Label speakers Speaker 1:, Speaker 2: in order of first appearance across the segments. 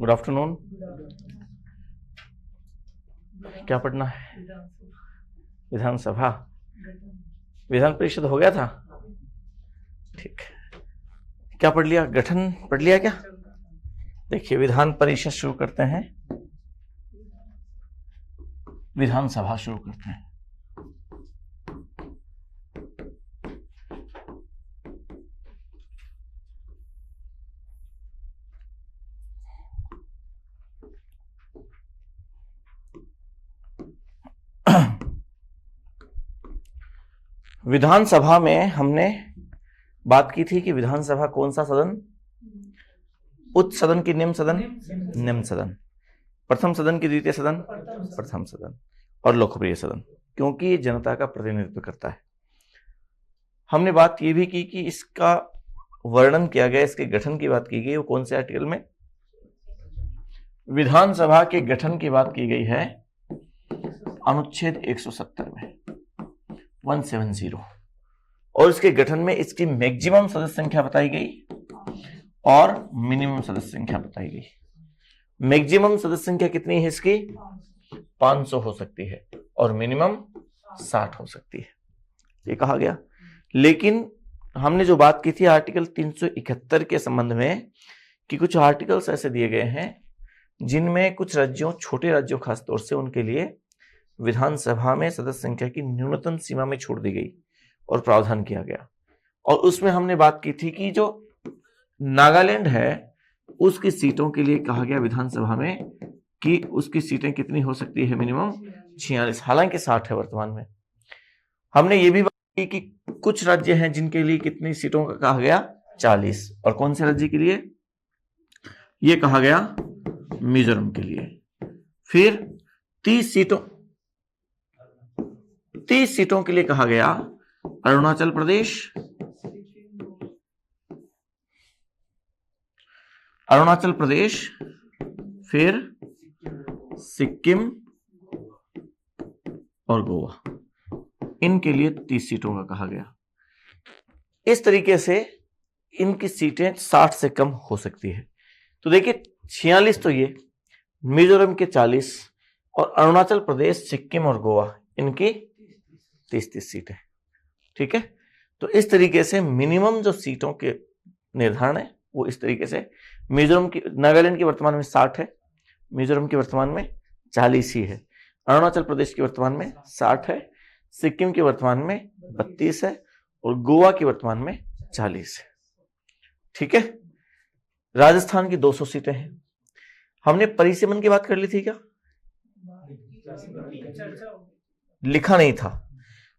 Speaker 1: Good afternoon. क्या पढ़ना है? विधानसभा। विधान परिषद हो गया था, ठीक। क्या पढ़ लिया? गठन पढ़ लिया क्या? देखिए, विधान परिषद शुरू करते हैं, विधानसभा शुरू करते हैं। विधानसभा में हमने बात की थी कि विधानसभा कौन सा सदन? उच्च सदन की निम्न सदन? निम्न सदन। प्रथम सदन की द्वितीय सदन? प्रथम सदन। और लोकप्रिय सदन, क्योंकि ये जनता का प्रतिनिधित्व करता है। हमने बात ये भी की कि इसका वर्णन किया गया, इसके गठन की बात की गई, वो कौन से आर्टिकल में? विधानसभा के गठन की बात की गई है अनुच्छेद 170 में, 170। और इसके गठन में इसकी मैक्सिमम सदस्य संख्या बताई गई और मिनिमम सदस्य संख्या बताई गई। मैक्सिमम सदस्य संख्या कितनी है इसकी? 500 हो सकती है और मिनिमम 60 हो सकती है, ये कहा गया। लेकिन हमने जो बात की थी आर्टिकल 371 के संबंध में, कि कुछ आर्टिकल्स ऐसे दिए गए हैं जिनमें कुछ राज्यों, छोटे राज्यों खास तौर से, उनके लिए विधानसभा में सदस्य संख्या की न्यूनतम सीमा में छूट दी गई और प्रावधान किया गया। और उसमें हमने बात की थी कि जो नागालैंड है उसकी सीटों के लिए कहा गया विधानसभा में कि उसकी सीटें कितनी हो सकती है? मिनिमम 46, हालांकि 60 है वर्तमान में। हमने ये भी बात की कि कुछ राज्य हैं जिनके लिए कितनी सीटों का कहा गया? 40। और कौन से राज्य के लिए? ये कहा गया मिजोरम के लिए। फिर 30 सीटों के लिए कहा गया अरुणाचल प्रदेश, फिर सिक्किम और गोवा, इनके लिए 30 सीटों का कहा गया। इस तरीके से इनकी सीटें 60 से कम हो सकती है। तो देखिए, 46 तो ये, मिजोरम के 40 और अरुणाचल प्रदेश, सिक्किम और गोवा, इनकी 30 सीटें, ठीक है। तो इस तरीके से मिनिमम जो सीटों के निर्धारण है वो इस तरीके से, मिजोरम की, नागालैंड की वर्तमान में 60 है, मिजोरम की वर्तमान में 40 ही है, अरुणाचल प्रदेश की वर्तमान में 60 है, सिक्किम की वर्तमान में 32 है और गोवा की वर्तमान में 40 है, ठीक है। राजस्थान की 200 सीटें हैं। हमने परिसीमन की बात कर ली थी क्या? लिखा नहीं था,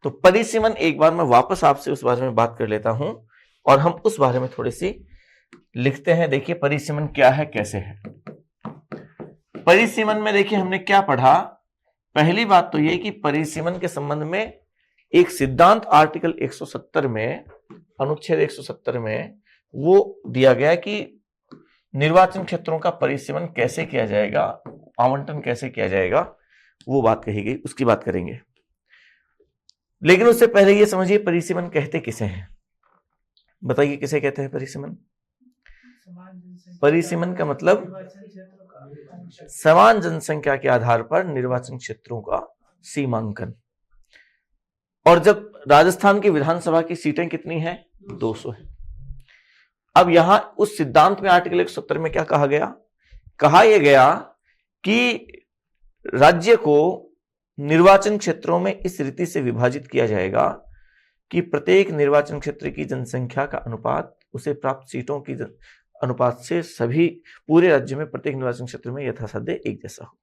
Speaker 1: तो परिसीमन एक बार मैं वापस आपसे उस बारे में बात कर लेता हूं और हम उस बारे में थोड़ी सी लिखते हैं। देखिए, परिसीमन क्या है, कैसे है। परिसीमन में देखिए हमने क्या पढ़ा। पहली बात तो यह कि परिसीमन के संबंध में एक सिद्धांत आर्टिकल 170 में, अनुच्छेद 170 में वो दिया गया कि निर्वाचन क्षेत्रों का परिसीमन कैसे किया जाएगा, आवंटन कैसे किया जाएगा, वो बात कही गई, उसकी बात करेंगे। लेकिन उससे पहले ये समझिए परिसीमन कहते किसे हैं। बताइए किसे कहते हैं परिसीमन? परिसीमन का मतलब समान जनसंख्या के आधार पर निर्वाचन क्षेत्रों का सीमांकन। और जब राजस्थान की विधानसभा की सीटें कितनी हैं? 200 है। अब यहां उस सिद्धांत में आर्टिकल 170 में क्या कहा गया? कहा यह गया कि राज्य को निर्वाचन क्षेत्रों में इस रीति से विभाजित किया जाएगा कि प्रत्येक निर्वाचन क्षेत्र की जनसंख्या का अनुपात उसे प्राप्त सीटों की अनुपात से सभी पूरे राज्य में प्रत्येक निर्वाचन क्षेत्र में यथासाध्य एक जैसा हो।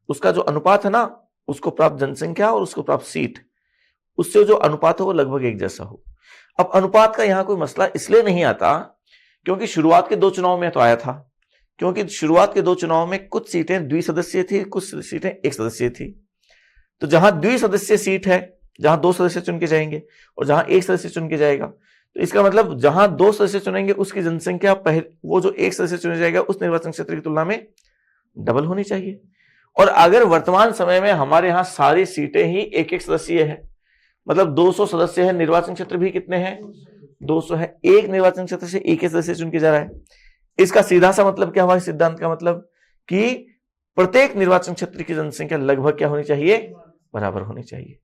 Speaker 1: उसका जो अनुपात है ना, उसको प्राप्त जनसंख्या और उसको प्राप्त सीट, उससे जो अनुपात हो वो लगभग एक जैसा हो। अब अनुपात का यहां कोई मसला इसलिए नहीं आता क्योंकि शुरुआत के 2 चुनाव में तो आया था, क्योंकि शुरुआत के 2 चुनाव में कुछ सीटें द्विसदस्यीय थी, कुछ सीटें एक सदस्यीय थी। तो जहां द्विसदस्यीय सीट है, जहां 2 सदस्य चुन के जाएंगे और जहां एक सदस्य चुन के जाएगा, तो इसका मतलब जहां 2 सदस्य चुनेंगे उसकी जनसंख्या वो जो एक सदस्य चुने जाएगा उस निर्वाचन क्षेत्र की तुलना में डबल होनी चाहिए। और अगर वर्तमान समय में हमारे यहां सारी सीटें ही एक एक सदस्यीय है, मतलब 200 सदस्य है, निर्वाचन क्षेत्र भी कितने हैं? 200 है। एक निर्वाचन क्षेत्र से एक ही सदस्य चुन के जा रहा है, इसका सीधा सा मतलब क्या हुआ इस सिद्धांत का मतलब कि प्रत्येक निर्वाचन क्षेत्र की जनसंख्या लगभग क्या होनी चाहिए, बराबर होनी चाहिए।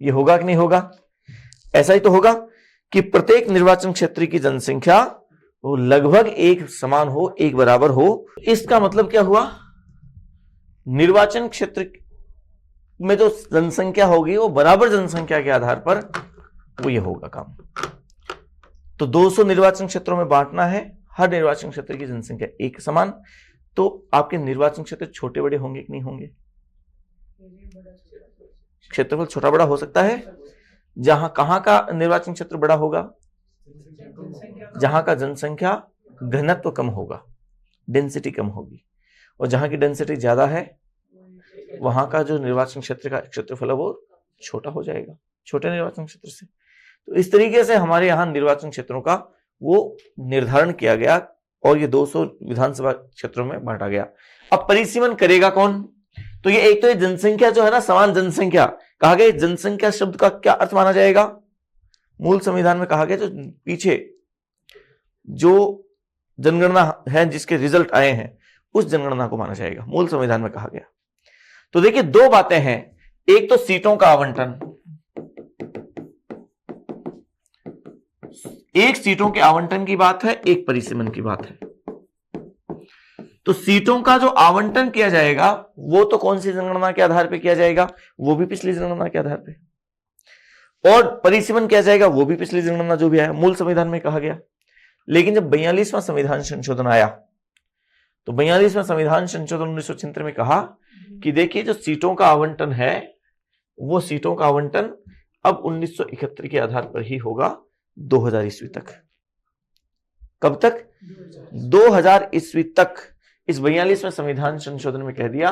Speaker 1: ये होगा कि नहीं होगा? ऐसा ही तो होगा कि प्रत्येक निर्वाचन क्षेत्र की जनसंख्या वो लगभग एक समान हो, एक बराबर हो। इसका मतलब क्या हुआ, निर्वाचन क्षेत्र में जो जनसंख्या होगी वो बराबर जनसंख्या के आधार पर वो ये होगा काम। तो 200 निर्वाचन क्षेत्रों में बांटना है, हर निर्वाचन क्षेत्र की जनसंख्या एक समान। तो आपके निर्वाचन क्षेत्र छोटे बड़े होंगे कि नहीं होंगे? क्षेत्रफल छोटा बड़ा हो सकता है। जहां कहां का निर्वाचन क्षेत्र बड़ा होगा? जहां का जनसंख्या घनत्व कम होगा, डेंसिटी कम होगी। और जहां की डेंसिटी ज्यादा है वहां का जो निर्वाचन क्षेत्र का क्षेत्रफल है वो छोटा हो जाएगा, छोटे निर्वाचन क्षेत्र से। तो इस तरीके से हमारे यहाँ निर्वाचन क्षेत्रों का वो निर्धारण किया गया और ये 200 विधानसभा क्षेत्रों में बांटा गया। अब परिसीमन करेगा कौन? तो ये एक तो ये जनसंख्या जो है ना, समान जनसंख्या कहा गया। जनसंख्या शब्द का क्या अर्थ माना जाएगा? मूल संविधान में कहा गया जो पीछे जो जनगणना है जिसके रिजल्ट आए हैं उस जनगणना को माना जाएगा, मूल संविधान में कहा गया। तो देखिए दो बातें हैं, एक तो सीटों का आवंटन, एक सीटों के आवंटन की बात है, एक परिसीमन की बात है। तो सीटों का जो आवंटन किया जाएगा वो तो कौन सी जनगणना के आधार पर किया जाएगा? वो भी पिछली जनगणना के आधार पर। और परिसीमन किया जाएगा वो भी पिछली जनगणना जो भी आया, मूल संविधान में कहा गया। लेकिन जब 42वां संविधान संशोधन आया तो 42वां संविधान संशोधन 1976 में कहा कि देखिए जो सीटों का आवंटन है वो सीटों का आवंटन अब 1971 के आधार पर ही होगा 2000 ईस्वी तक। कब तक? 2000 ईस्वी तक। इस 42वें संविधान संशोधन में कह दिया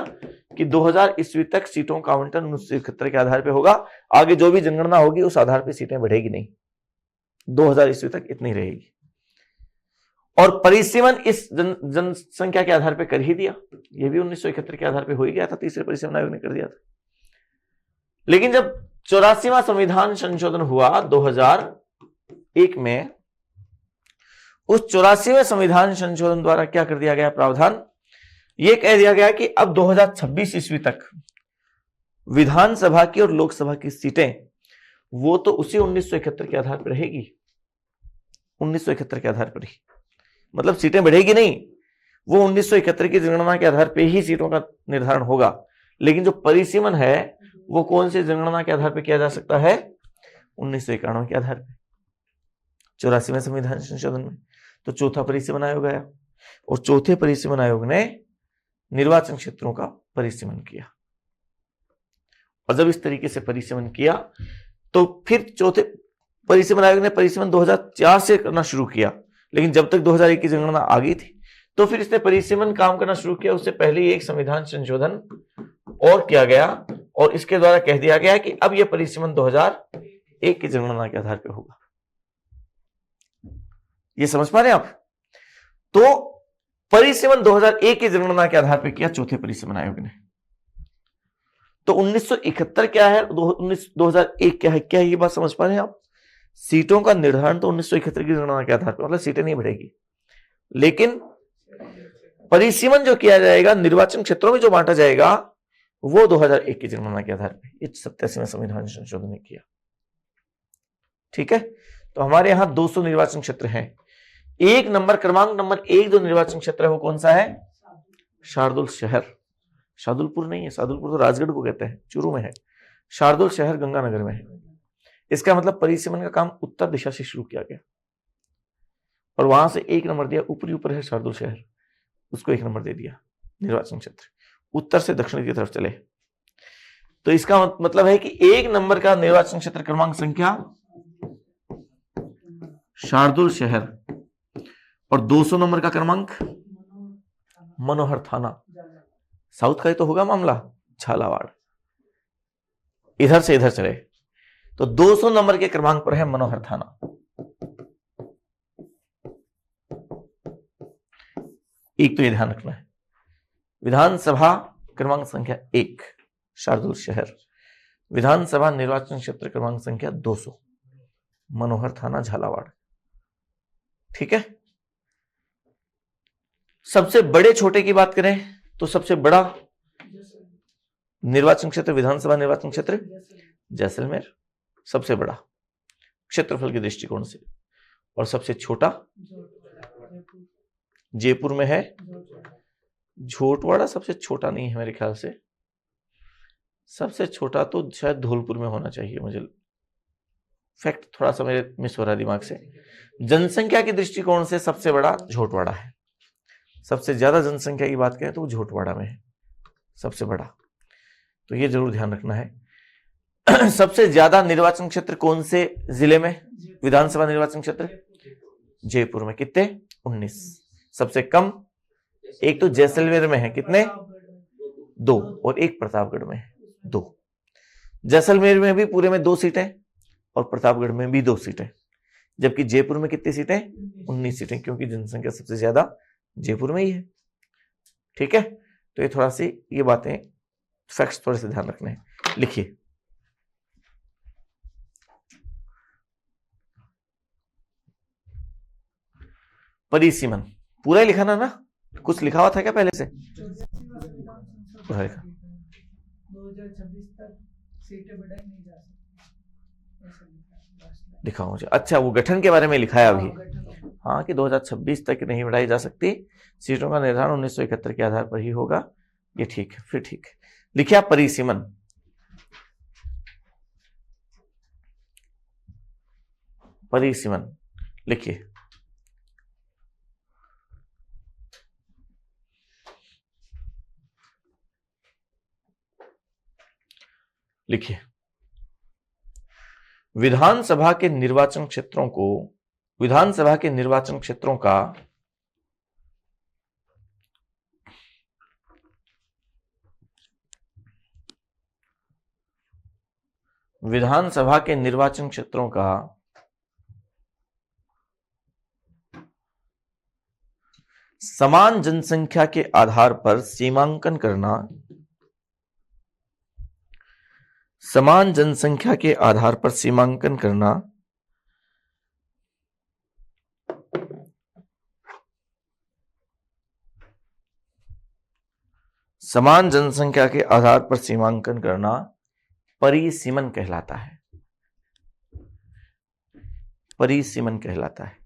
Speaker 1: कि 2000 ईस्वी तक सीटों का आवंटन 1971 के आधार पर होगा। आगे जो भी जनगणना होगी उस आधार पर सीटें बढ़ेगी नहीं, 2000 ईस्वी तक इतनी रहेगी। और परिसीमन इस जनसंख्या के आधार पर कर ही दिया, यह भी 1971 के आधार पर हो ही गया था, तीसरे परिसीमन आयोग ने कर दिया था। लेकिन जब 84वां संविधान संशोधन हुआ 2001 में, उस 84वें संविधान संशोधन द्वारा क्या कर दिया गया प्रावधान? यह कह दिया गया कि अब 2026 ईस्वी तक विधानसभा की और लोकसभा की सीटें वो तो उसी 1971 के आधार पर रहेगी, 1971 के आधार पर ही, मतलब सीटें बढ़ेगी नहीं, वो 1971 की जनगणना के आधार पर ही सीटों का निर्धारण होगा। लेकिन जो परिसीमन है वो कौन सी जनगणना के आधार पर किया जा सकता है? 1991 के आधार पर, 84वें संविधान संशोधन में। तो चौथा परिसीमन आयोग आया और चौथे परिसीमन आयोग ने निर्वाचन क्षेत्रों का परिसीमन किया। और जब इस तरीके से परिसीमन किया तो फिर चौथे परिसीमन आयोग ने परिसीमन 2004 से करना शुरू किया। लेकिन जब तक 2001 की जनगणना आ गई थी तो फिर इसने परिसीमन काम करना शुरू किया। उससे पहले ही एक संविधान संशोधन और किया गया और इसके द्वारा कह दिया गया कि अब यह परिसीमन 2001 की जनगणना के आधार पर होगा। ये समझ पा रहे हैं आप? तो परिसीमन 2001 की जनगणना के आधार पर किया चौथे परिसीमन आयोग ने। तो 1971 क्या है, 2001 क्या है, क्या है ये बात समझ पा रहे हैं आप? सीटों का निर्धारण तो 1971 की जनगणना के आधार पर, मतलब सीटें नहीं बढ़ेगी, लेकिन परिसीमन जो किया जाएगा निर्वाचन क्षेत्रों में जो बांटा जाएगा वो 2001 की जनगणना के आधार पर, ये 87वें संविधान संशोधन ने किया। ठीक है, तो हमारे यहां 200 निर्वाचन क्षेत्र हैं। एक नंबर क्रमांक नंबर 1 जो निर्वाचन क्षेत्र है वो कौन सा है? शार्दुल शहर। शार्दुलपुर नहीं है, शार्दुलपुर तो राजगढ़ को कहते हैं, चूरू में है। शार्दुल शहर गंगानगर में है। इसका मतलब परिसीमन का काम उत्तर दिशा से शुरू किया गया और वहां से 1 नंबर दिया। ऊपर है शार्दुल शहर, उसको 1 नंबर दे दिया निर्वाचन क्षेत्र, उत्तर से दक्षिण की तरफ चले। तो इसका मतलब है कि 1 नंबर का निर्वाचन क्षेत्र क्रमांक संख्या शार्दुल शहर और 200 नंबर का क्रमांक मनोहर थाना। साउथ का ही तो होगा मामला, झालावाड़। इधर से इधर चले तो 200 नंबर के क्रमांक पर है मनोहर थाना। एक तो ये ध्यान रखना है। विधानसभा क्रमांक संख्या 1 शार्दुल शहर, विधानसभा निर्वाचन क्षेत्र क्रमांक संख्या 200 मनोहर थाना झालावाड़। ठीक है, सबसे बड़े छोटे की बात करें तो सबसे बड़ा निर्वाचन क्षेत्र, विधानसभा निर्वाचन क्षेत्र जैसलमेर सबसे बड़ा क्षेत्रफल के दृष्टिकोण से, और सबसे छोटा जयपुर में है झोटवाड़ा। सबसे छोटा नहीं है मेरे ख्याल से, सबसे छोटा तो शायद धौलपुर में होना चाहिए, मुझे फैक्ट थोड़ा सा मेरे मिस हो रहा है दिमाग से। जनसंख्या के दृष्टिकोण से सबसे बड़ा झोटवाड़ा है, सबसे ज्यादा जनसंख्या की बात करें तो वो झोटवाड़ा में है सबसे बड़ा, तो ये जरूर ध्यान रखना है। सबसे ज्यादा निर्वाचन क्षेत्र कौन से जिले में, विधानसभा निर्वाचन क्षेत्र जयपुर में, कितने 19। सबसे कम एक तो जैसलमेर में है, कितने 2, और एक प्रतापगढ़ में है 2। जैसलमेर में भी पूरे में 2 सीटें और प्रतापगढ़ में भी 2 सीटें, जबकि जयपुर में कितनी सीटें 19 सीटें, क्योंकि जनसंख्या सबसे ज्यादा जयपुर में ही है। ठीक है, तो ये थोड़ा सी ये बातें फैक्ट्स थोड़े से ध्यान रखने हैं। लिखिए परिसीमन, पूरा ही लिखाना ना, कुछ लिखा हुआ था क्या पहले से? पूरा लिखा।
Speaker 2: 2026 तक सीटें बढ़ाई नहीं जा सकती,
Speaker 1: दिखाओ मुझे। अच्छा, वो गठन के बारे में लिखा है अभी, हाँ, कि 2026 तक नहीं बढ़ाई जा सकती, सीटों का निर्धारण 1971 के आधार पर ही होगा। ये ठीक है, फिर ठीक है। लिखिए आप परिसीमन। परिसीमन लिखिए। लिखिए विधानसभा के निर्वाचन क्षेत्रों को, विधानसभा के निर्वाचन क्षेत्रों का विधानसभा के निर्वाचन क्षेत्रों का समान जनसंख्या के आधार पर सीमांकन करना, समान जनसंख्या के आधार पर सीमांकन करना समान जनसंख्या के आधार पर सीमांकन करना परिसीमन कहलाता है। परिसीमन कहलाता है।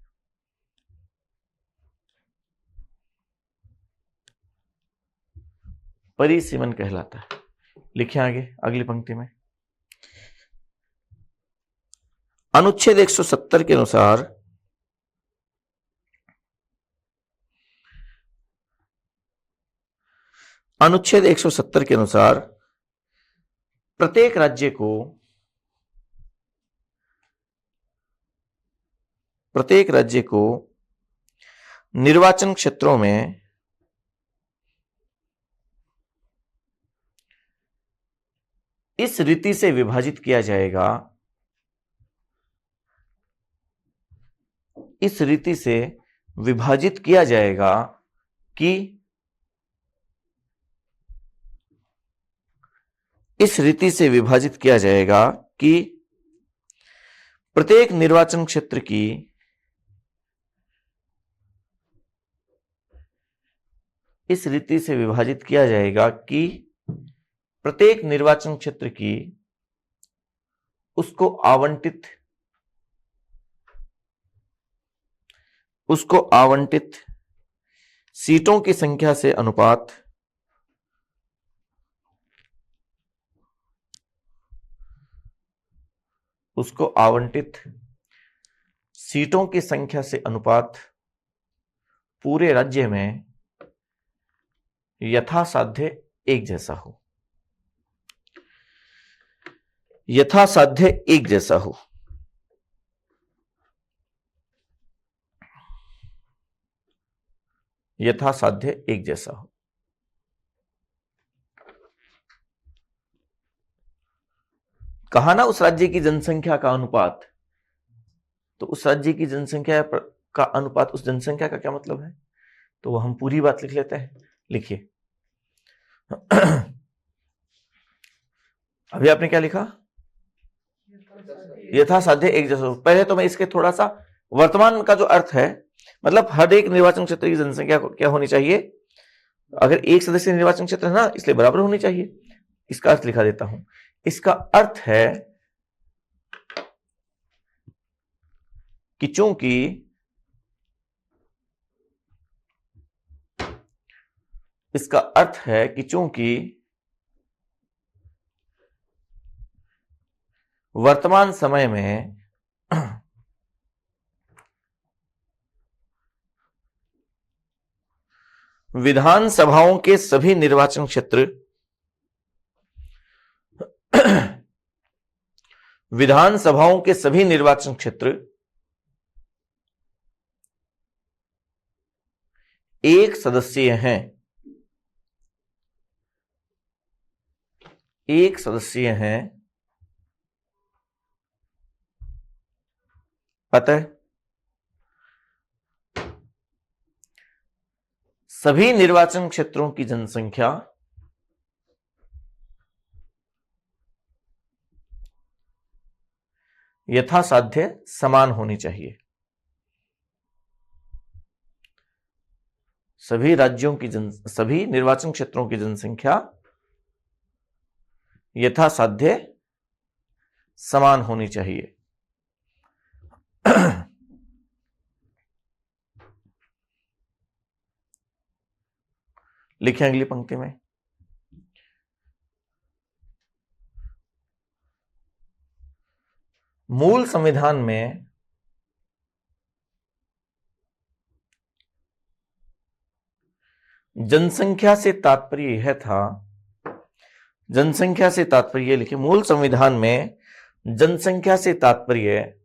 Speaker 1: परिसीमन कहलाता है। लिखिए आगे अगली पंक्ति में, अनुच्छेद 170 के अनुसार अनुच्छेद 170 के अनुसार प्रत्येक राज्य को निर्वाचन क्षेत्रों में इस रीति से विभाजित किया जाएगा, इस रीति से विभाजित किया जाएगा कि इस रीति से विभाजित किया जाएगा कि प्रत्येक निर्वाचन क्षेत्र की इस रीति से विभाजित किया जाएगा कि प्रत्येक निर्वाचन क्षेत्र की उसको आवंटित सीटों की संख्या से अनुपात उसको आवंटित सीटों की संख्या से अनुपात पूरे राज्य में यथासाध्य एक जैसा हो, यथासाध्य एक जैसा हो। यथासाध्य एक जैसा हो। कहा ना उस राज्य की जनसंख्या का अनुपात, तो उस राज्य की जनसंख्या का अनुपात उस जनसंख्या का क्या मतलब है, तो वो हम पूरी बात लिख लेते हैं। लिखिए अभी आपने क्या लिखा, यथासाध्य एक जैसा हो। पहले तो मैं इसके थोड़ा सा वर्तमान का जो अर्थ है मतलब हर एक निर्वाचन क्षेत्र की जनसंख्या क्या होनी चाहिए, अगर एक सदस्य निर्वाचन क्षेत्र है ना, इसलिए बराबर होनी चाहिए। इसका अर्थ लिखा देता हूं। इसका अर्थ है कि चूंकि वर्तमान समय में विधानसभाओं के सभी निर्वाचन क्षेत्र एक सदस्यीय हैं, अतः सभी निर्वाचन क्षेत्रों की जनसंख्या यथासाध्य समान होनी चाहिए। सभी निर्वाचन क्षेत्रों की जनसंख्या यथासाध्य समान होनी चाहिए। लिखें अगली पंक्ति में, मूल संविधान में जनसंख्या से तात्पर्य यह था, जनसंख्या से तात्पर्य लिखे, मूल संविधान में जनसंख्या से तात्पर्य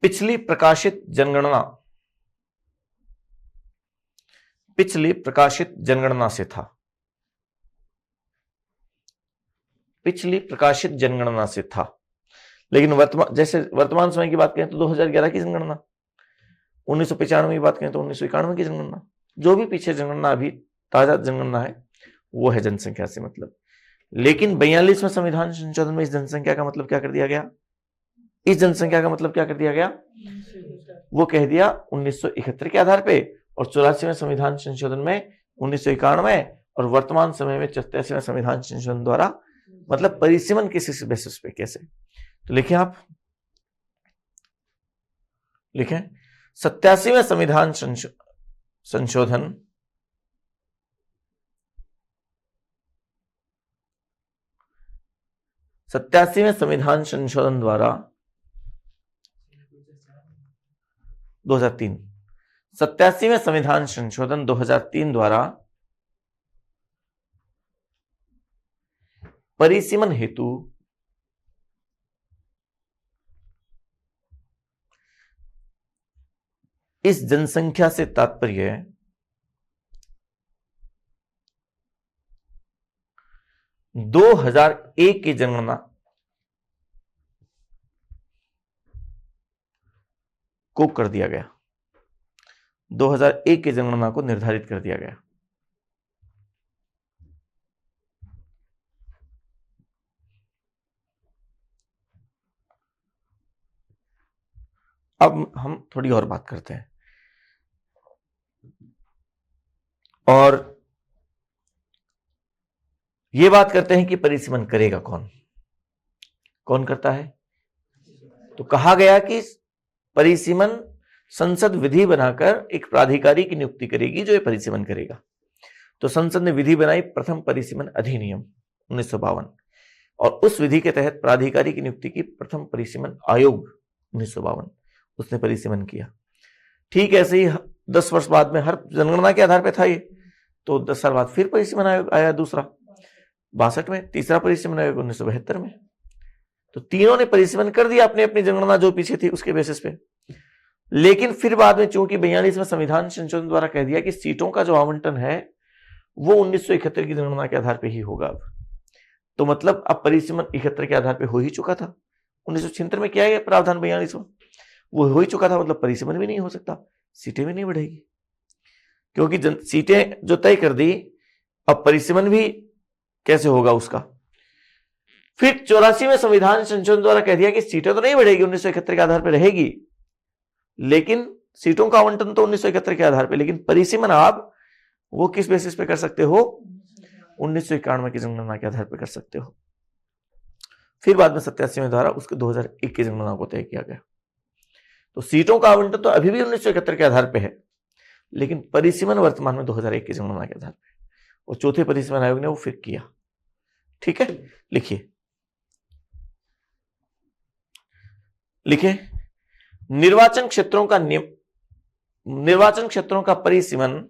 Speaker 1: पिछली प्रकाशित जनगणना से था। लेकिन वर्तमान समय की बात करें तो 2011 की जनगणना, 1995 की बात करें तो 1991 की जनगणना, जो भी पीछे जनगणना अभी ताजा जनगणना है वो है जनसंख्या से मतलब। लेकिन 42वें संविधान संशोधन में इस जनसंख्या का मतलब क्या कर दिया गया, वो कह दिया 1971 के आधार पे, और 84वें संविधान संशोधन में 1991, और वर्तमान समय में 87वें संविधान संशोधन द्वारा मतलब परिसीमन किस बेसिस पे कैसे। तो लिखें आप, 87वें संविधान संशोधन द्वारा 2003, 87वें संविधान संशोधन 2003 द्वारा परिसीमन हेतु इस जनसंख्या से तात्पर्य 2001 की जनगणना को कर दिया गया, 2001 की जनगणना को निर्धारित कर दिया गया। अब हम थोड़ी और बात करते हैं, और यह बात करते हैं कि परिसीमन करेगा कौन करता है। तो कहा गया कि परिसीमन संसद विधि बनाकर एक प्राधिकारी की नियुक्ति करेगी जो ये परिसीमन करेगा। तो संसद ने विधि बनाई, प्रथम परिसीमन अधिनियम 1952, और उस विधि के तहत प्राधिकारी की नियुक्ति की प्रथम परिसीमन आयोग 1952, उसने परिसीमन किया। ठीक ऐसे ही 10 वर्ष बाद में, हर जनगणना के आधार पर था ये, तो 10 साल बाद फिर परिसीमन आयोग आया दूसरा 62 में, तीसरा परिसीमन आयोग 1972 में। तो तीनों ने परिसीमन कर दिया अपनी अपनी जनगणना जो पीछे थी उसके बेसिस पे। लेकिन फिर बाद में चूंकि 42वें संविधान संशोधन द्वारा कह दिया कि सीटों का जो आवंटन है वो 1971 की जनगणना के आधार पे ही होगा। अब तो मतलब अब परिसीमन 71 के आधार पे हो ही चुका था। 1976 में क्या है प्रावधान 42वां, वो हो ही चुका था, मतलब परिसीमन भी नहीं हो सकता, सीटें भी नहीं बढ़ेगी, क्योंकि सीटें जो तय कर दी, अब परिसीमन भी कैसे होगा उसका। फिर 84 में संविधान संशोधन द्वारा कह दिया कि सीटें तो नहीं बढ़ेगी, 1971 के आधार पर रहेगी, लेकिन सीटों का आवंटन तो 1971 के आधार पर, लेकिन परिसीमन आप वो किस बेसिस पे कर सकते हो, 1991 की जनगणना के आधार पर कर सकते हो। फिर बाद में 87 में द्वारा उसके 2001 की जनगणना को तय किया गया। तो सीटों का आवंटन तो अभी भी 1971 के आधार पर है, लेकिन परिसीमन वर्तमान में 2001 की जनगणना के आधार पर, और चौथे परिसीमन आयोग ने वो फिर किया। ठीक है, लिखिए निर्वाचन क्षेत्रों का नियम, निर्वाचन क्षेत्रों का परिसीमन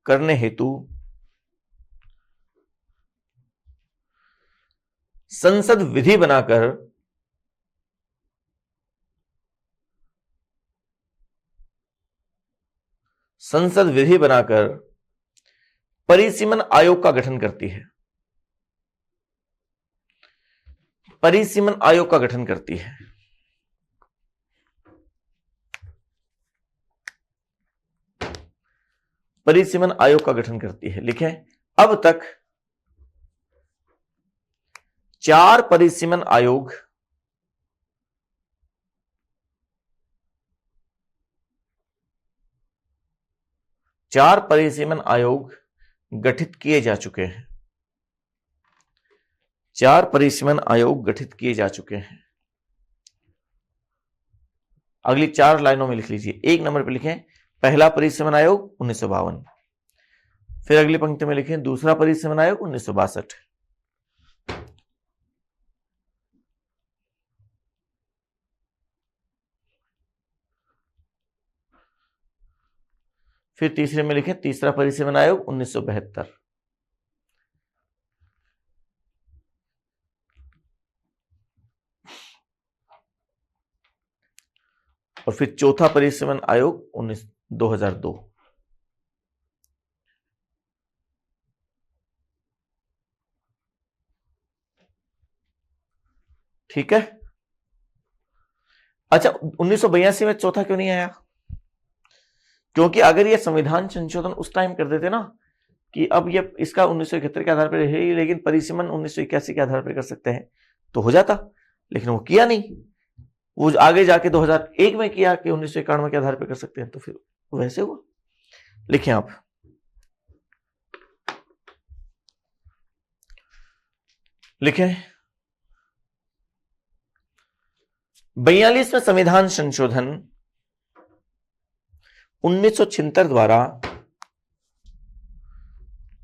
Speaker 1: करने हेतु संसद विधि बनाकर परिसीमन आयोग का गठन करती है, परिसीमन आयोग का गठन करती है। परिसीमन आयोग का गठन करती है। लिखें, अब तक 4 परिसीमन आयोग गठित किए जा चुके हैं। 4 परिसीमन आयोग गठित किए जा चुके हैं। अगली 4 लाइनों में लिख लीजिए। 1 नंबर पे लिखें पहला परिसीमन आयोग 1952, फिर अगली पंक्ति में लिखें दूसरा परिसीमन आयोग 1962, फिर तीसरे में लिखें तीसरा परिसीमन आयोग 1972, और फिर चौथा परिसीमन आयोग 2002। ठीक है। अच्छा, 1982 में चौथा क्यों नहीं आया? क्योंकि अगर ये संविधान संशोधन उस टाइम कर देते ना कि अब ये इसका 1971 के आधार पर है, लेकिन परिसीमन 1981 के आधार पर कर सकते हैं, तो हो जाता, लेकिन वो किया नहीं। वो आगे जाके 2001 में किया कि 1991 के आधार पर कर सकते हैं, तो फिर वैसे हुआ। लिखें आप, लिखें 42वें संविधान संशोधन 1976 द्वारा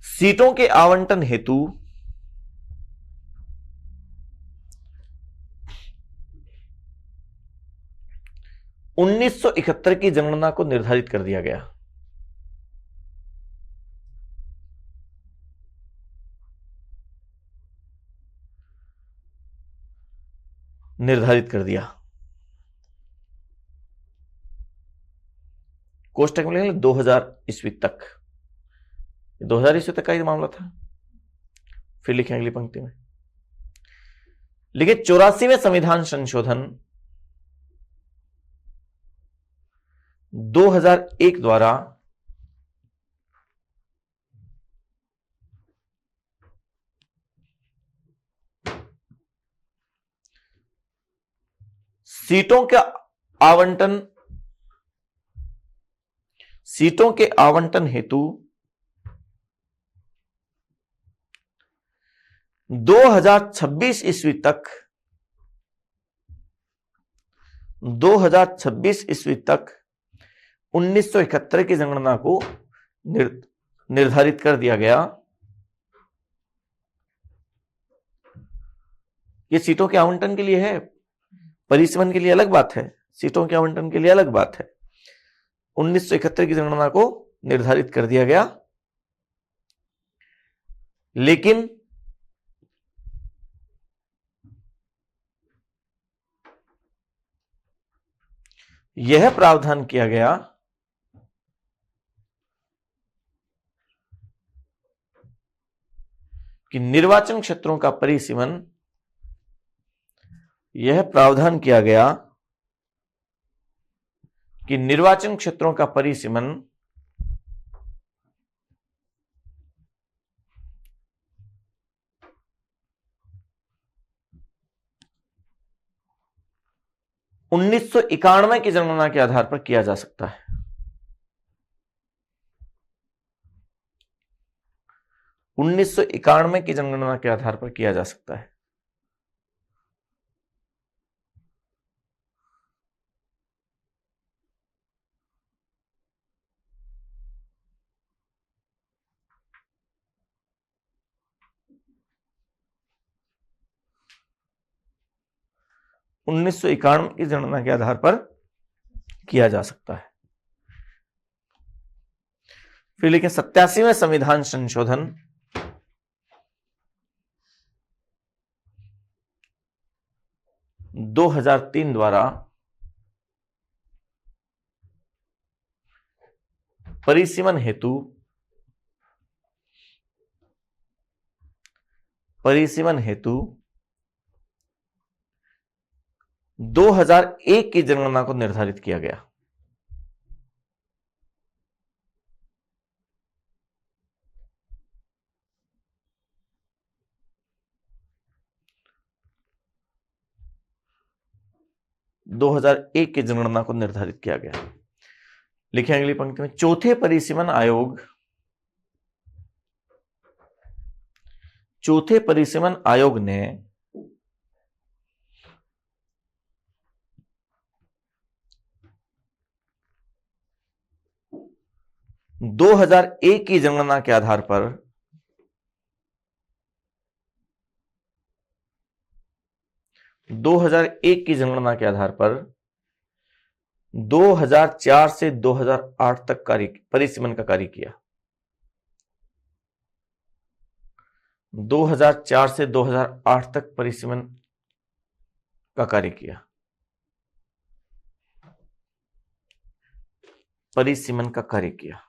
Speaker 1: सीटों के आवंटन हेतु उन्नीस सौ 1971 की जनगणना को निर्धारित कर दिया गया। निर्धारित कर दिया। कोष्टक में लिखेंगे 2000 ईस्वी तक, 2000 ईस्वी तक का ही मामला था। फिर लिखें अगली पंक्ति में, लिखे 84वें संविधान संशोधन 2001 द्वारा सीटों के आवंटन हेतु 2026 ईस्वी तक 1971 की जनगणना को निर्धारित कर दिया गया। ये सीटों के आवंटन के लिए है, परिसीमन के लिए अलग बात है, सीटों के आवंटन के लिए अलग बात है। 1971 की जनगणना को निर्धारित कर दिया गया, लेकिन यह प्रावधान किया गया कि निर्वाचन क्षेत्रों का परिसीमन, यह प्रावधान किया गया कि निर्वाचन क्षेत्रों का परिसीमन 1991 की जनगणना के आधार पर किया जा सकता है। 1991 की जनगणना के आधार पर किया जा सकता है। उन्नीस सौ इक्यानवे की जनगणना के आधार पर किया जा सकता है। फिर लिखें 87वें संविधान संशोधन 2003 द्वारा परिसीमन हेतु 2001 की जनगणना को निर्धारित किया गया। दो हजार एक की जनगणना को निर्धारित किया गया। लिखें अगली पंक्ति में, चौथे परिसीमन आयोग ने 2001 की जनगणना के आधार पर 2001 की जनगणना के आधार पर 2004 से 2008 तक परिसीमन का कार्य किया। 2004 से 2008 तक परिसीमन का कार्य किया। परिसीमन का कार्य किया।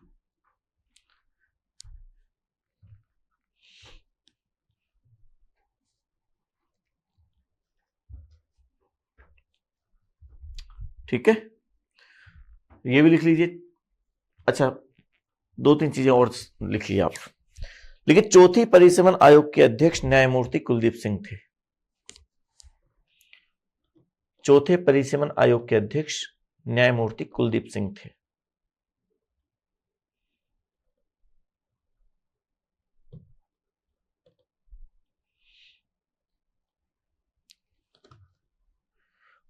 Speaker 1: ठीक है, ये भी लिख लीजिए। अच्छा, दो तीन चीजें और लिख लीजिए आप। लेकिन चौथी परिसीमन आयोग के अध्यक्ष न्यायमूर्ति कुलदीप सिंह थे। चौथे परिसीमन आयोग के अध्यक्ष न्यायमूर्ति कुलदीप सिंह थे।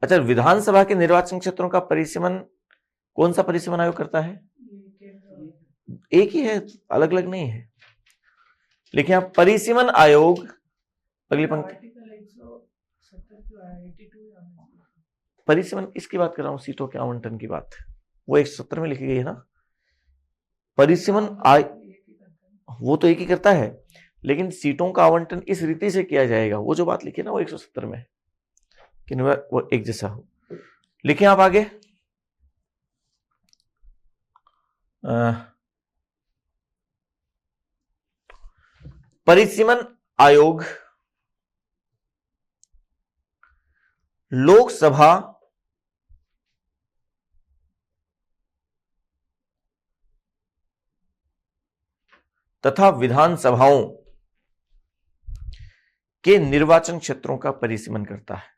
Speaker 1: अच्छा, विधानसभा के निर्वाचन क्षेत्रों का परिसीमन कौन सा परिसीमन आयोग करता है? एक ही है, अलग अलग नहीं है। लेकिन आप परिसीमन आयोग, अगली पंक्ति, परिसीमन इसकी बात कर रहा हूं, सीटों के आवंटन की बात। वो 170 में लिखी गई है ना। परिसीमन वो तो एक ही करता है, लेकिन सीटों का आवंटन इस रीति से किया जाएगा, वो जो बात लिखी है ना, वो 170 में है कि वो एक जैसा हो। लिखें आप आगे, परिसीमन आयोग लोकसभा तथा विधानसभाओं के निर्वाचन क्षेत्रों का परिसीमन करता है।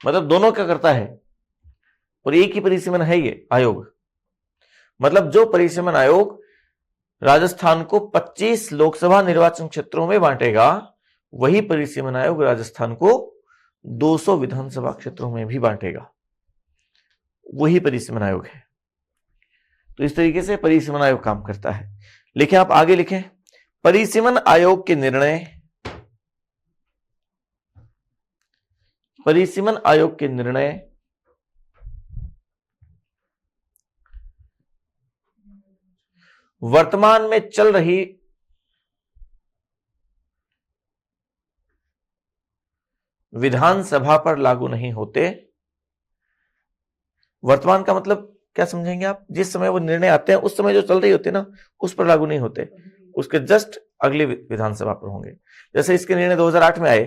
Speaker 1: मतलब दोनों क्या करता है, और एक ही परिसीमन है ये आयोग। मतलब जो परिसीमन आयोग राजस्थान को 25 लोकसभा निर्वाचन क्षेत्रों में बांटेगा, वही परिसीमन आयोग राजस्थान को 200 विधानसभा क्षेत्रों में भी बांटेगा। वही परिसीमन आयोग है। तो इस तरीके से परिसीमन आयोग काम करता है। लिखें आप आगे, लिखें परिसीमन आयोग के निर्णय वर्तमान में चल रही विधानसभा पर लागू नहीं होते। वर्तमान का मतलब क्या समझेंगे आप? जिस समय वो निर्णय आते हैं उस समय जो चल रही होती है ना, उस पर लागू नहीं होते, उसके जस्ट अगले विधानसभा पर होंगे। जैसे इसके निर्णय 2008 में आए,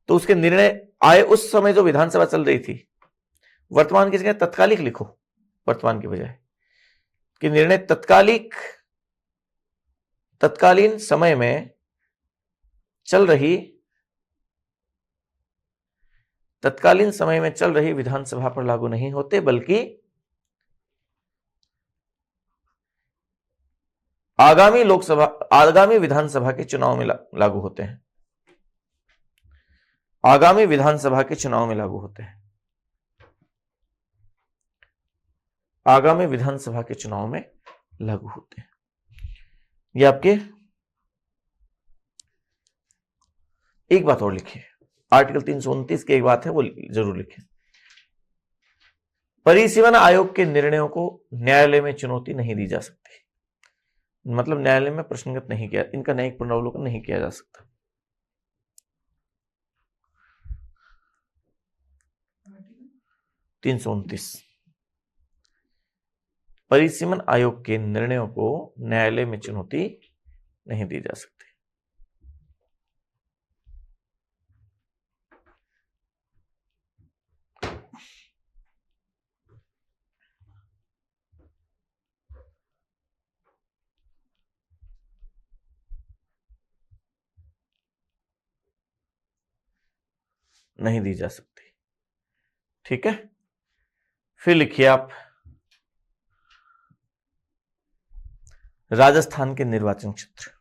Speaker 1: तो उसके निर्णय आए उस समय जो विधानसभा चल रही थी। वर्तमान की जगह तत्कालिक लिखो, वर्तमान की बजाय, कि निर्णय तत्कालीन समय में चल रही तत्कालीन समय में चल रही विधानसभा पर लागू नहीं होते, बल्कि आगामी विधानसभा के चुनाव में लागू होते हैं। आगामी विधानसभा के चुनाव में लागू होते हैं। आगामी विधानसभा के चुनाव में लागू होते हैं। ये आपके एक बात और लिखिए, आर्टिकल 329 की एक बात है वो जरूर लिखें। परिसीमन आयोग के निर्णयों को न्यायालय में चुनौती नहीं दी जा सकती, मतलब न्यायालय में प्रश्नगत नहीं किया, इनका न्यायिक पुनरावलोकन नहीं किया जा सकता।
Speaker 2: आर्टिकल
Speaker 1: 329, परिसीमन आयोग के निर्णयों को न्यायालय में चुनौती नहीं दी जा सकती। नहीं दी जा सकती, ठीक है। फिर लिखिए आप राजस्थान के निर्वाचन क्षेत्र,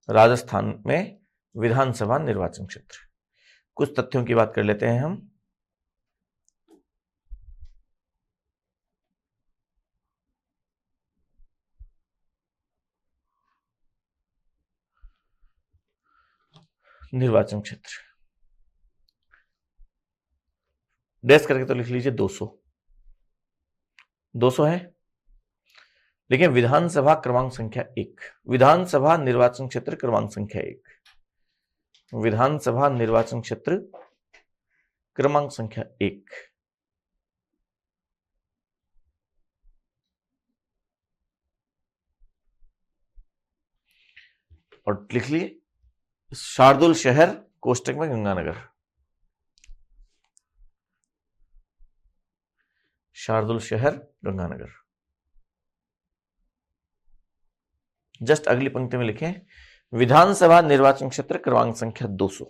Speaker 1: राजस्थान में विधानसभा निर्वाचन क्षेत्र। कुछ तथ्यों की बात कर लेते हैं हम। निर्वाचन क्षेत्र डैश करके तो लिख लीजिए 200 है, लेकिन विधानसभा क्रमांक संख्या 1, विधानसभा निर्वाचन क्षेत्र क्रमांक संख्या 1, विधानसभा निर्वाचन क्षेत्र क्रमांक संख्या 1। और लिख लिए शार्दुल शहर कोष्टक में गंगानगर, शार्दुल शहर गंगानगर। जस्ट अगली पंक्ति में लिखें विधानसभा निर्वाचन क्षेत्र क्रमांक संख्या 200।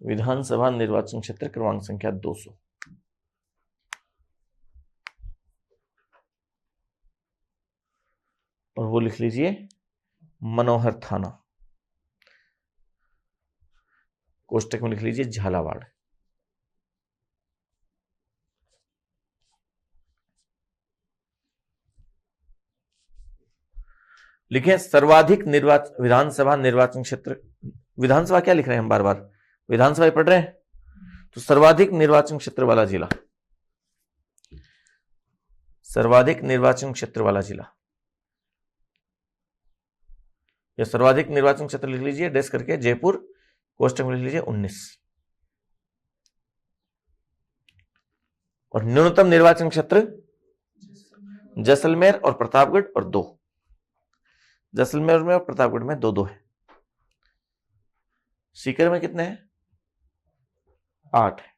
Speaker 1: विधानसभा निर्वाचन क्षेत्र क्रमांक संख्या 200। और वो लिख लीजिए मनोहर थाना, कोष्टक में लिख लीजिए झालावाड़। लिखें सर्वाधिक विधानसभा निर्वाचन क्षेत्र, विधानसभा क्या लिख रहे हैं हम बार बार, विधानसभा ही पढ़ रहे हैं, तो सर्वाधिक निर्वाचन क्षेत्र वाला जिला, सर्वाधिक निर्वाचन क्षेत्र वाला जिला, या सर्वाधिक निर्वाचन क्षेत्र लिख लीजिए डैश करके जयपुर, कोष्टक में लिख लीजिए 19। और न्यूनतम निर्वाचन क्षेत्र जैसलमेर और प्रतापगढ़ और 2, जैसलमेर में और प्रतापगढ़ में 2-2 है। सीकर में कितने हैं? 8 है।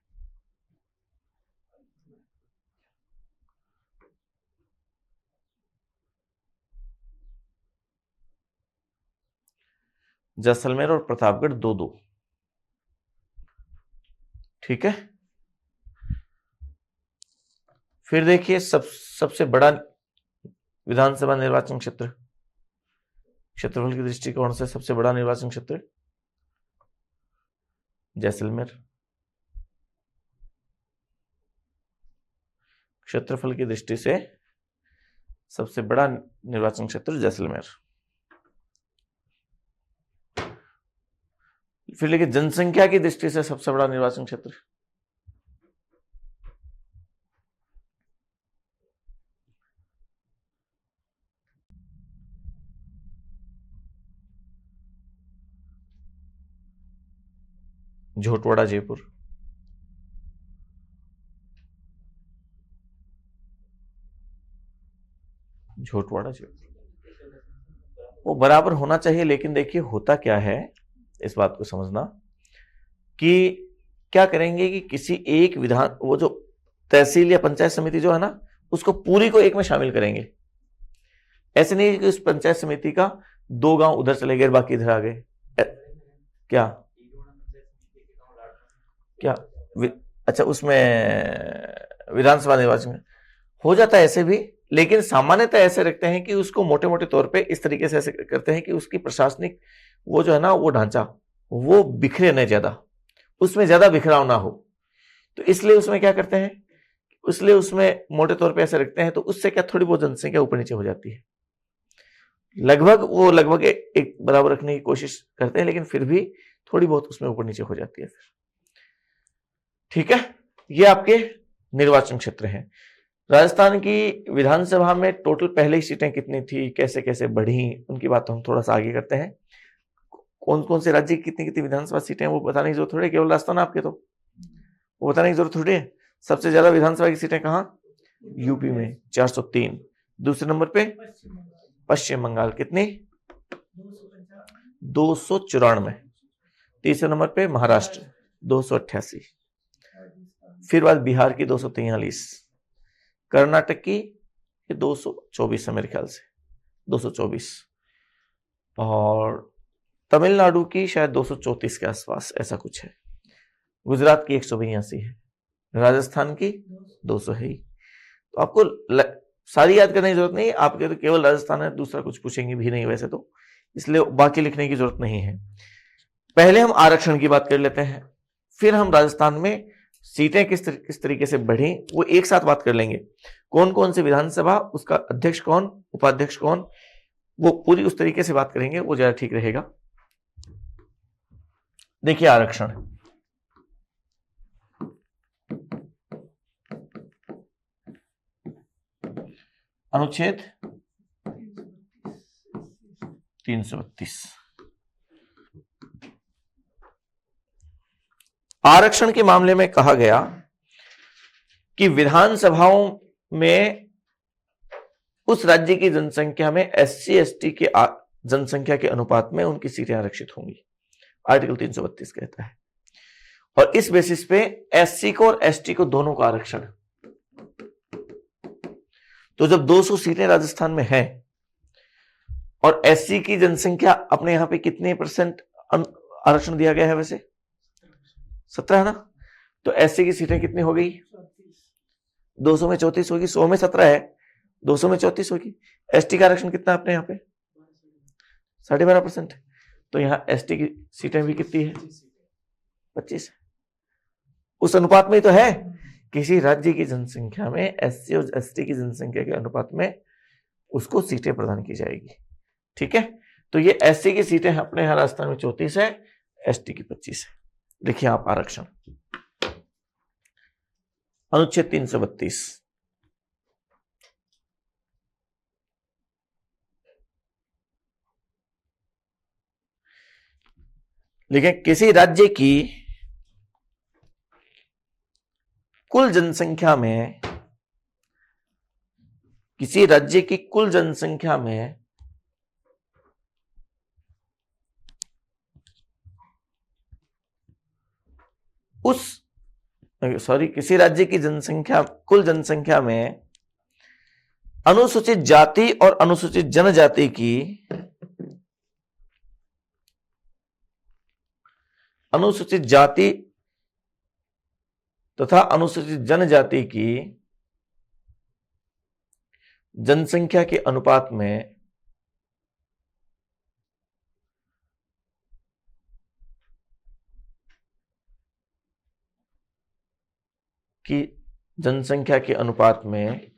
Speaker 1: जैसलमेर और प्रतापगढ़ 2-2, ठीक है। फिर देखिए सबसे बड़ा विधानसभा निर्वाचन क्षेत्र, क्षेत्रफल की दृष्टिकोण से सबसे बड़ा निर्वाचन क्षेत्र जैसलमेर, क्षेत्रफल की दृष्टि से सबसे बड़ा निर्वाचन क्षेत्र जैसलमेर। फिर लेकिन जनसंख्या की दृष्टि से सबसे बड़ा निर्वाचन क्षेत्र झोटवाड़ा जयपुर। झोटवाड़ा जयपुर वो बराबर होना चाहिए, लेकिन देखिए होता क्या है, इस बात को समझना कि क्या करेंगे कि किसी एक वो जो तहसील या पंचायत समिति जो है ना, उसको पूरी को एक में शामिल करेंगे। ऐसे नहीं कि उस पंचायत समिति का 2 गांव उधर चले गए बाकी इधर आ गए। क्या क्या अच्छा, उसमें विधानसभा निर्वाचन में हो जाता है ऐसे भी, लेकिन सामान्यतः ऐसे रखते हैं कि उसको मोटे मोटे तौर पे इस तरीके से ऐसे करते हैं कि उसकी प्रशासनिक वो जो है ना, वो ढांचा वो बिखरे नहीं ज्यादा, उसमें ज्यादा बिखराव ना हो, तो इसलिए उसमें क्या करते हैं, इसलिए उसमें मोटे तौर पे ऐसे रखते हैं, तो उससे क्या थोड़ी बहुत जनसंख्या ऊपर नीचे हो जाती है। लगभग एक बराबर रखने की कोशिश करते हैं, लेकिन फिर भी थोड़ी बहुत उसमें ऊपर नीचे हो जाती है फिर। ठीक है, ये आपके निर्वाचन क्षेत्र हैं। राजस्थान की विधानसभा में टोटल पहले ही सीटें कितनी थी, कैसे कैसे बढ़ी, उनकी बात तो हम थोड़ा सा आगे करते हैं। कौन कौन से राज्य की कितनी कितनी विधानसभा सीटें वो बताने की जरूरत थोड़ी है, केवल राजस्थान आपके तो वो बताने की जरूरत थोड़ी है। सबसे ज्यादा विधानसभा की सीटें कहाँ, यूपी में 403, दूसरे नंबर पे पश्चिम बंगाल कितनी 294, तीसरे नंबर पे महाराष्ट्र 288, फिर बाद बिहार की 243, कर्नाटक की 224 है मेरे ख्याल से 224, और तमिलनाडु की शायद 234 के आसपास ऐसा कुछ है, गुजरात की 182 है, राजस्थान की 200 है। तो आपको सारी याद करने की जरूरत नहीं, आपके तो केवल राजस्थान है, दूसरा कुछ पूछेंगे भी नहीं वैसे तो, इसलिए बाकी लिखने की जरूरत नहीं है। पहले हम आरक्षण की बात कर लेते हैं, फिर हम राजस्थान में सीटें किस तरीके से बढ़ी वो एक साथ बात कर लेंगे। कौन कौन सी विधानसभा, उसका अध्यक्ष कौन, उपाध्यक्ष कौन, वो पूरी उस तरीके से बात करेंगे, वो ज्यादा ठीक रहेगा। देखिए आरक्षण, अनुच्छेद 332, आरक्षण के मामले में कहा गया कि विधानसभाओं में उस राज्य की जनसंख्या में एससी एसटी के जनसंख्या के अनुपात में उनकी सीटें आरक्षित होंगी, आर्टिकल 332 कहता है। और इस बेसिस पे एससी को और एसटी को दोनों का आरक्षण। तो जब 200 सीटें राजस्थान में हैं और एससी की जनसंख्या अपने यहां पे कितने % आरक्षण दिया गया है, वैसे 17 है ना, तो एससी की सीटें कितनी हो गई, 200 में 34 होगी, 100 में 17 है, 200 में 34 होगी। एसटी का आरक्षण कितना है अपने यहाँ पे 12.5%, तो यहाँ एसटी की सीटें भी कितनी है 25, उस अनुपात में ही तो है। किसी राज्य की जनसंख्या में एससी और एसटी की जनसंख्या के अनुपात में उसको सीटें प्रदान की जाएगी। ठीक है, तो ये एससी की सीटें अपने यहाँ राजस्थान में 34 है, एसटी की 25 है। देखिए आप आरक्षण, अनुच्छेद 332, लेकिन किसी राज्य की कुल जनसंख्या में, किसी राज्य की कुल जनसंख्या में किसी राज्य की जनसंख्या, कुल जनसंख्या में अनुसूचित जाति और अनुसूचित जनजाति की, अनुसूचित जाति तथा अनुसूचित जनजाति की जनसंख्या के अनुपात में की जनसंख्या के अनुपात में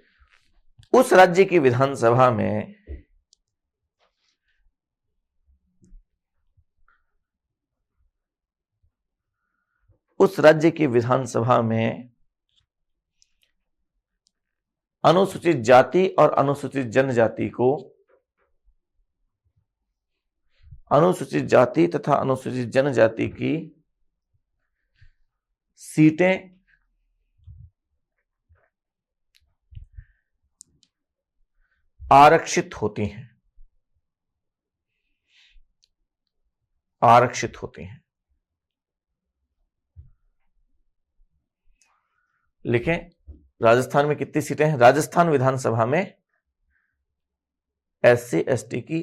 Speaker 1: उस राज्य की विधानसभा में अनुसूचित जाति और अनुसूचित जनजाति को, अनुसूचित जाति तथा अनुसूचित जनजाति की सीटें आरक्षित होती हैं, आरक्षित होती हैं। लिखें, राजस्थान में कितनी सीटें हैं, राजस्थान विधानसभा में SC/ST की,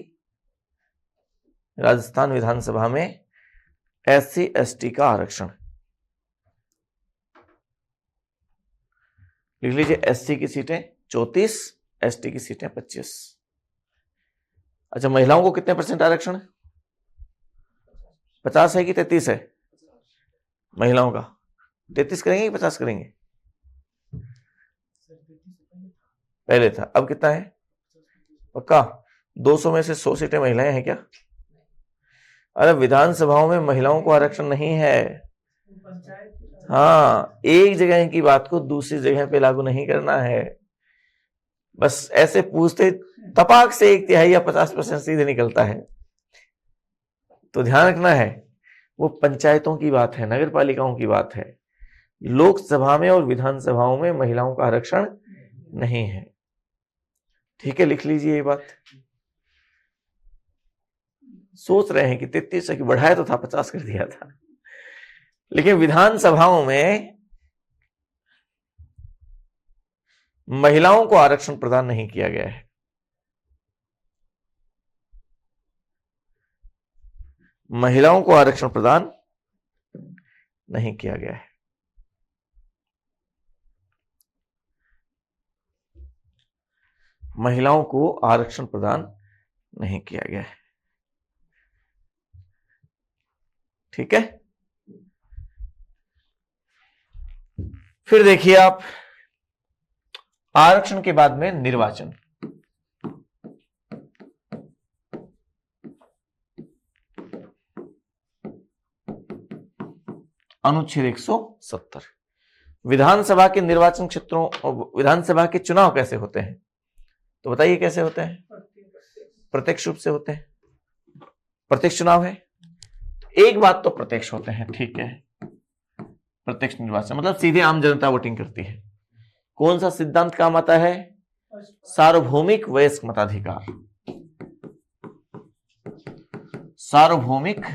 Speaker 1: राजस्थान विधानसभा में SC/ST का आरक्षण। लिख लीजिए, SC की सीटें 34, ST की सीटें 25। अच्छा, महिलाओं को कितने % आरक्षण है? 50 है कि 33 है? महिलाओं का 33 करेंगे कि 50 करेंगे? पहले था, अब कितना है? पक्का 200 में से 100 सीटें महिलाएं हैं क्या? अरे विधानसभाओं में महिलाओं को आरक्षण नहीं है। हाँ, एक जगह की बात को दूसरी जगह पे लागू नहीं करना है। बस ऐसे पूछते तपाक से 1/3 या 50% सीधे निकलता है। तो ध्यान रखना है, वो पंचायतों की बात है, नगर पालिकाओं की बात है। लोकसभा में और विधानसभाओं में महिलाओं का आरक्षण नहीं है। ठीक है, लिख लीजिए ये बात। सोच रहे हैं कि 33 से बढ़ाया तो था, 50 कर दिया था, लेकिन विधानसभाओं में महिलाओं को आरक्षण प्रदान नहीं किया गया है। महिलाओं को आरक्षण प्रदान नहीं किया गया है। महिलाओं को आरक्षण प्रदान नहीं किया गया है। ठीक है, फिर देखिए आप, आरक्षण के बाद में निर्वाचन। अनुच्छेद 170, विधानसभा के निर्वाचन क्षेत्रों और विधानसभा के चुनाव कैसे होते हैं? तो बताइए कैसे होते हैं? प्रत्यक्ष रूप से होते हैं। प्रत्यक्ष चुनाव है, एक बात तो प्रत्यक्ष होते हैं, ठीक है। प्रत्यक्ष निर्वाचन मतलब सीधे आम जनता वोटिंग करती है। कौन सा सिद्धांत काम आता है? सार्वभौमिक वयस्क मताधिकार। सार्वभौमिक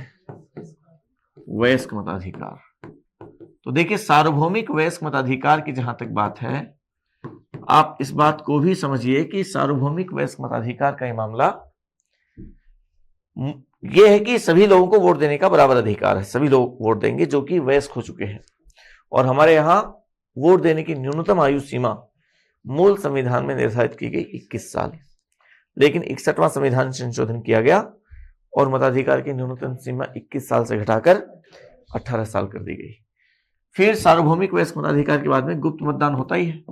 Speaker 1: वयस्क मताधिकार। तो देखिए, सार्वभौमिक वयस्क मताधिकार की जहां तक बात है, आप इस बात को भी समझिए कि सार्वभौमिक वयस्क मताधिकार का ये मामला यह है कि सभी लोगों को वोट देने का बराबर अधिकार है। सभी लोग वोट देंगे जो कि वयस्क हो चुके हैं। और हमारे यहां वोट देने की न्यूनतम आयु सीमा मूल संविधान में निर्धारित की गई 21 साल, लेकिन 61वां संविधान संशोधन किया गया और मताधिकार की न्यूनतम सीमा 21 साल से घटाकर 18 साल कर दी गई। फिर सार्वभौमिक वयस्क मताधिकार के बाद में गुप्त मतदान होता ही है,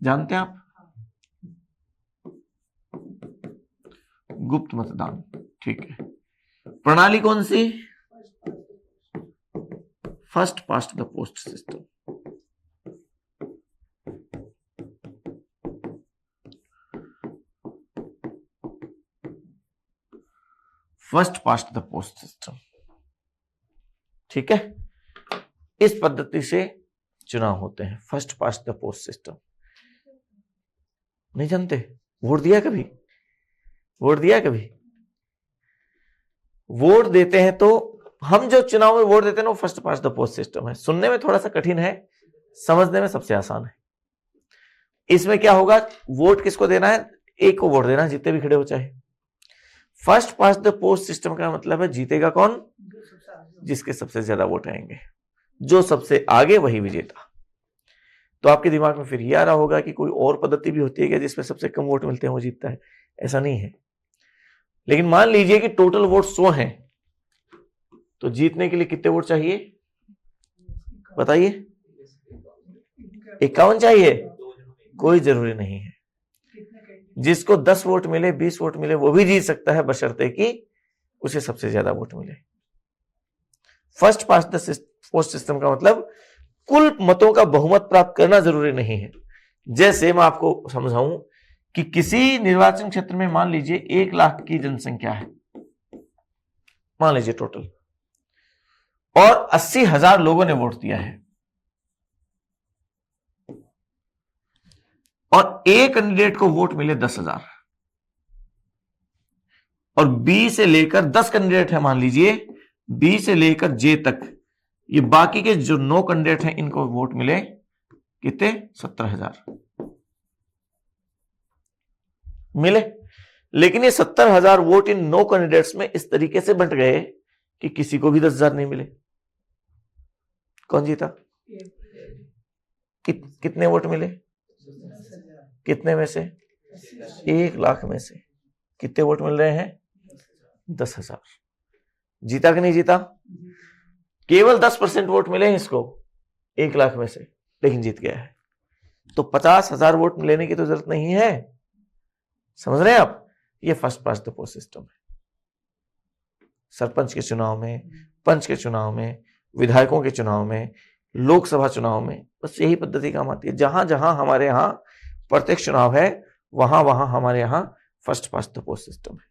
Speaker 1: जानते हैं आप? गुप्त मतदान, ठीक है। प्रणाली कौन सी? First past the post system. First past the post system, ठीक है। इस पद्धति से चुनाव होते हैं, first past the post system. नहीं जानते? वोट दिया कभी? वोट दिया कभी? वोट देते हैं तो हम जो चुनाव में वोट देते हैं ना, वो first past the post system है। सुनने में थोड़ा सा कठिन है, समझने में सबसे आसान है। इसमें क्या होगा? वोट किसको देना है? एक को वोट देना है, जितने भी खड़े हो चाहे। First past the post system का मतलब है जीतेगा कौन? जिसके सबसे ज्यादा वोट आएंगे, जो सबसे आगे वही विजेता। तो आपके दिमाग में फिर ये आ रहा होगा कि कोई और पद्धति भी होती है क्या जिसमें सबसे कम वोट मिलते हैं वो जीतता है? ऐसा नहीं है। लेकिन मान लीजिए कि टोटल वोट 100 हैं, तो जीतने के लिए कितने वोट चाहिए बताइए? 51 चाहिए? कोई जरूरी नहीं है। जिसको 10 वोट मिले, 20 वोट मिले, वो भी जीत सकता है, बशर्ते कि उसे सबसे ज्यादा वोट मिले। First past the post system का मतलब कुल मतों का बहुमत प्राप्त करना जरूरी नहीं है। जैसे मैं आपको समझाऊं कि किसी निर्वाचन क्षेत्र में मान लीजिए 1 लाख की जनसंख्या है, मान लीजिए टोटल, और 80,000 लोगों ने वोट दिया है, और ए कैंडिडेट को वोट मिले 10,000, और बी से लेकर 10 कैंडिडेट है, मान लीजिए बी से लेकर जे तक, ये बाकी के जो 9 कैंडिडेट हैं इनको वोट मिले कितने? 17,000 मिले। लेकिन ये 70,000 वोट इन 9 कैंडिडेट्स में इस तरीके से बंट गए कि किसी को भी 10,000 नहीं मिले। कौन जीता? कितने वोट मिले? कितने में से? 1 लाख में से कितने वोट मिल रहे हैं? 10,000। जीता कि नहीं जीता? केवल 10% वोट मिले हैं इसको 1 लाख में से, लेकिन जीत गया है। तो 50,000 वोट लेने की तो जरूरत नहीं है। समझ रहे हैं आप? ये first past the post system है। सरपंच के चुनाव में, पंच के चुनाव में, विधायकों के चुनाव में, लोकसभा चुनाव में, बस यही पद्धति काम आती है। जहां जहां हमारे यहां प्रत्यक्ष चुनाव है, वहां वहां हमारे यहां first past the post system है।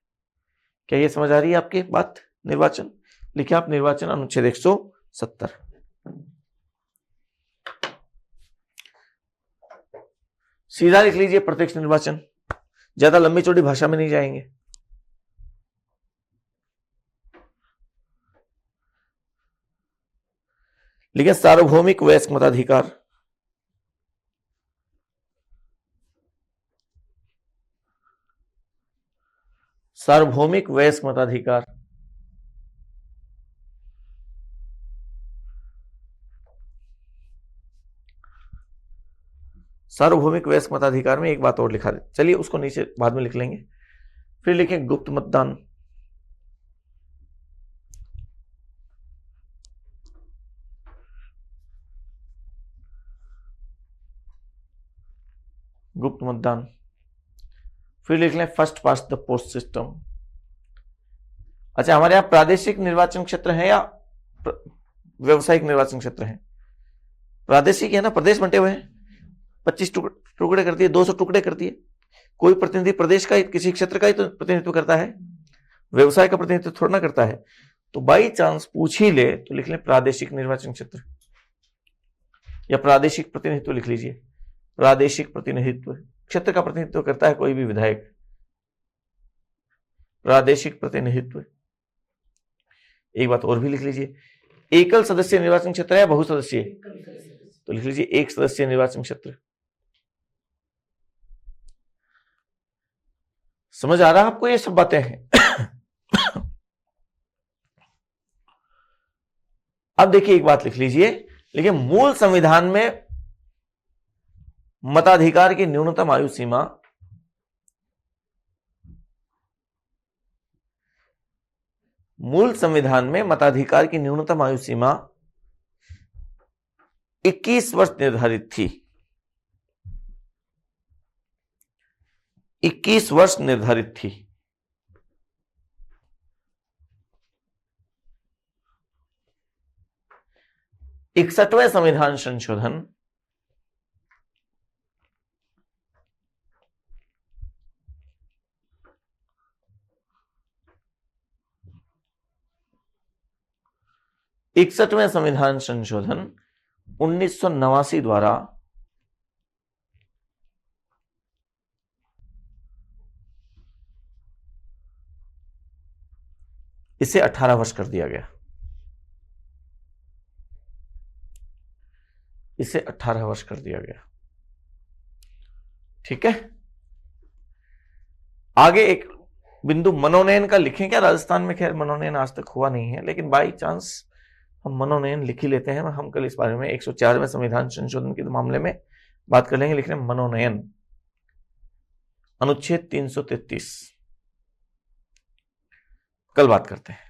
Speaker 1: क्या ये समझ आ रही है आपकी बात? निर्वाचन लिखिए आप, निर्वाचन अनुच्छेद 170। सीधा लिख लीजिए प्रत्यक्ष निर्वाचन, ज्यादा लंबी चौड़ी भाषा में नहीं जाएंगे। लेकिन सार्वभौमिक वयस्क मताधिकार, सार्वभौमिक वयस्क मताधिकार, सार्वभौमिक वयस्क मताधिकार में एक बात और लिखा दे, चलिए उसको नीचे बाद में लिख लेंगे। फिर लिखें गुप्त मतदान। गुप्त मतदान। फिर लिख लें first past the post system. अच्छा, हमारे यहां प्रादेशिक निर्वाचन क्षेत्र है या व्यवसायिक निर्वाचन क्षेत्र है? प्रादेशिक है ना, प्रदेश बंटे हुए हैं, 25 टुकड़े कर दिए, 200 टुकड़े कर दिए। कोई प्रतिनिधि प्रदेश का ही, किसी क्षेत्र का ही तो प्रतिनिधित्व करता है, व्यवसाय का प्रतिनिधित्व थोड़ा ना करता है। तो बाई चांस पूछ ही ले तो लिख लें प्रादेशिक निर्वाचन क्षेत्र, या प्रादेशिक प्रतिनिधित्व लिख लीजिए। प्रादेशिक प्रतिनिधित्व, क्षेत्र का प्रतिनिधित्व करता है कोई भी विधायक। प्रादेशिक प्रतिनिधित्व। एक बात और भी लिख लीजिए, एकल सदस्य निर्वाचन क्षेत्र है या बहुसदस्यीय? तो लिख लीजिए एक सदस्यीय निर्वाचन क्षेत्र। समझ आ रहा है आपको? ये सब बातें हैं। अब देखिए एक बात लिख लीजिए, लेकिन मूल संविधान में मताधिकार की न्यूनतम आयु सीमा मूल संविधान में मताधिकार की न्यूनतम आयु सीमा 21 वर्ष निर्धारित थी। 21 वर्ष निर्धारित थी। इकसठवें संविधान संशोधन इकसठवें संविधान संशोधन 1989 द्वारा इसे 18 वर्ष कर दिया गया। इसे 18 वर्ष कर दिया गया। ठीक है, आगे एक बिंदु मनोनयन का लिखें क्या? राजस्थान में खैर मनोनयन आज तक हुआ नहीं है, लेकिन बाई चांस हम मनोनयन लिख ही लेते हैं। हम कल इस बारे में 104वें संविधान संशोधन के मामले में बात कर लेंगे। लिख रहे हैं मनोनयन, अनुच्छेद 333, कल बात करते हैं।